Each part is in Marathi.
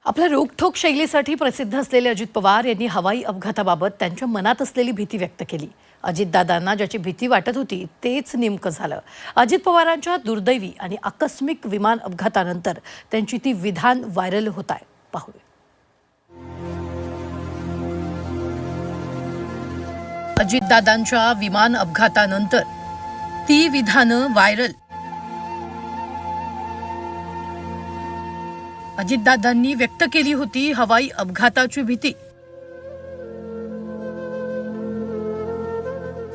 आपल्या रोखठोक शैलीसाठी प्रसिद्ध असलेले अजित पवार यांनी हवाई अपघाताबाबत त्यांच्या मनात असलेली भीती व्यक्त केली. अजितदादांना ज्याची भीती वाटत होती तेच नेमकं झालं. अजित पवारांच्या दुर्दैवी आणि आकस्मिक विमान अपघातानंतर त्यांची ती विधान व्हायरल होत आहे. पाहूया. अजितदादांच्या विमान अपघातानंतर ती विधानं व्हायरल. अजितदादांनी व्यक्त केली होती हवाई अपघाताची भीती.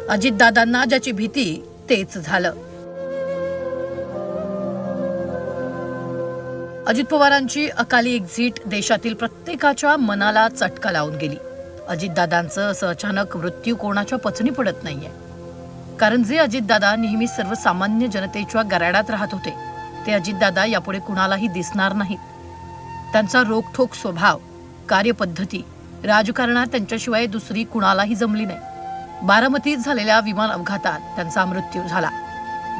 अजितदादांना ज्याची भीती तेच झालं. अजित पवारांची अकाली एक्झिट देशातील प्रत्येकाच्या मनाला चटका लावून गेली. अजितदादांचं असं अचानक मृत्यू कोणाच्या पचनी पडत नाहीये. कारण जे अजितदादा नेहमी सर्वसामान्य जनतेच्या गराडात राहत होते ते अजितदादा यापुढे कुणालाही दिसणार नाहीत. त्यांचा रोखठोक स्वभाव, कार्यपद्धती, राजकारणात त्यांच्याशिवाय दुसरी कुणालाही जमली नाही. बारामतीत झालेल्या विमान अपघातात त्यांचा मृत्यू झाला.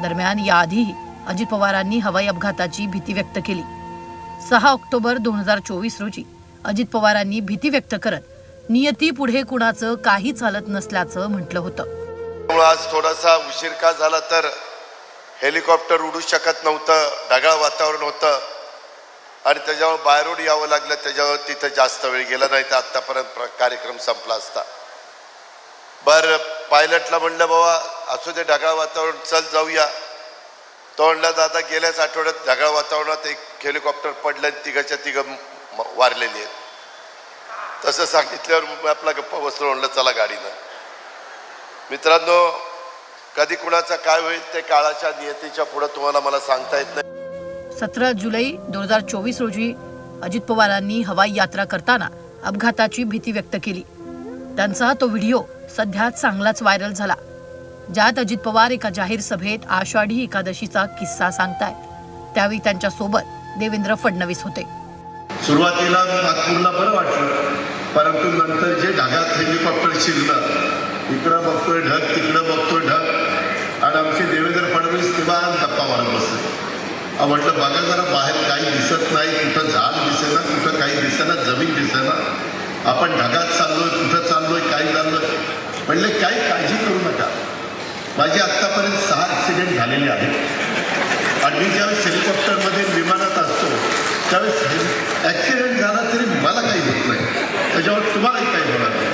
दरम्यान याआधीही अजित पवारांनी हवाई अपघाताची भीती व्यक्त केली. 6 ऑक्टोबर 2024 रोजी अजित पवारांनी भीती व्यक्त करत नियती पुढे कुणाचं काही चालत नसल्याचं म्हटलं होतं. आज थोडासा उशीर का झाला तर हेलिकॉप्टर उडू शकत नव्हतं, ढगाळ वातावरण होतं आणि त्याच्यावर बाय रोड यावं लागलं. त्याच्यावर तिथं जास्त वेळ गेला नाही तर आतापर्यंत कार्यक्रम संपला असता. बरं, पायलटला म्हणलं बाबा असू दे ढगाळ वातावरण, चल जाऊया. तो म्हणला दादा गेल्याच आठवड्यात ढगाळ वातावरणात एक हेलिकॉप्टर पडलं आणि तिघाच्या तिघं वारलेली आहेत. तसं सांगितल्यावर आपला गप्पा बसलो, म्हणलं चला गाडीनं. मित्रांनो, कधी कुणाचं काय होईल ते काळाच्या नियतीच्या पुढे तुम्हाला मला सांगता येत नाही. 17 जुलै 2024 रोजी अजित पवारांनी हवाई यात्रा करताना अपघाताची भीती व्यक्त केली. त्यांचा तो व्हिडिओ सध्या चांगलाच व्हायरल झाला, ज्यात अजित पवार एका जाहीर सभेत आषाढी एकादशीचा किस्सा सांगतायत. त्यावेळी त्यांच्या सोबत देवेंद्र फडणवीस होते. सुरुवातीला नागपूरला बरं वाटलं, परंतु नंतर जे ढगात हेलिकॉप्टर शिरलं, इकडं बघतोय ढग, तिकडं बघतोय ढग, आणि आमचे देवेंद्र फडणवीस तेव्हा गप्पा मारत बसले. म्हटलं बघा जरा बाहेर काही दिसत नाही, कुठं झाड दिसेना, कुठं काही दिसेना, जमीन दिसेना, आपण ढगात चाललोय, कुठं चाललोय, काय चाललोय. म्हणले काही काळजी करू नका. माझे आत्तापर्यंत 6 ॲक्सिडेंट झालेले आहेत आणि मी ज्यावेळेस हेलिकॉप्टरमध्ये विमानात असतो त्यावेळेस ॲक्सिडेंट झाला तरी मला काही होत नाही, त्याच्यावर तुम्हालाही काही होणार नाही.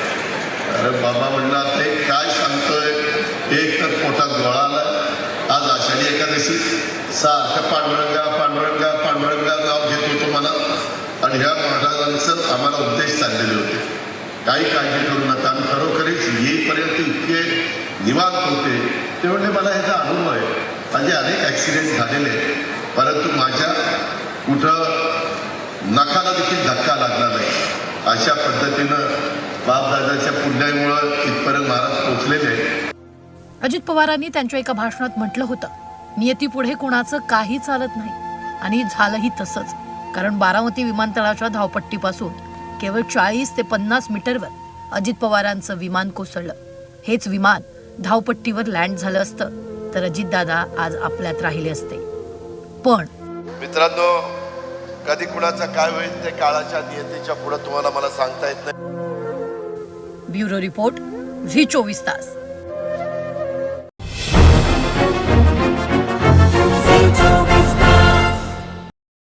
अरे बाबा म्हणलं आता काय सांगतोय, एक तर पोटात गोळा आला. आज आषाढी एकादशी, सारखं पांडुरंगा पांडुरंगा पांडुरंगा नाव घेत होतो मला, आणि ह्या महाराजांचं आम्हाला उपदेश चाललेले होते, काही काळजी करू नका. आणि खरोखरीच येईपर्यंत इतके निवांत होते. ते म्हणजे मला ह्याचा अनुभव आहे. माझे अनेक ॲक्सिडेंट झालेले, परंतु माझ्या कुठं नखाला देखील धक्का लागला नाही. अशा पद्धतीनं बापदादाच्या पुण्यामुळं इथपर्यंत महाराज पोचलेले. अजित पवारांनी त्यांच्या एका भाषणात म्हटलं होतं, नियतीपुढे कुणाचं काही चालत नाही. आणि झालंही तसंच. कारण बारामती विमानतळाच्या धावपट्टीपासून केवळ 40 ते 50 मीटरवर अजित पवारांचं विमान कोसळलं. हेच विमान धावपट्टीवर लँड झालं असतं तर अजितदादा आज आपल्यात राहिले असते. पण मित्रांनो, कधी कुणाचं काय होईल ते काळाच्या नियतीच्या पुढे तुम्हाला मला सांगता येत नाही. ब्युरो रिपोर्ट, झी 24 तास.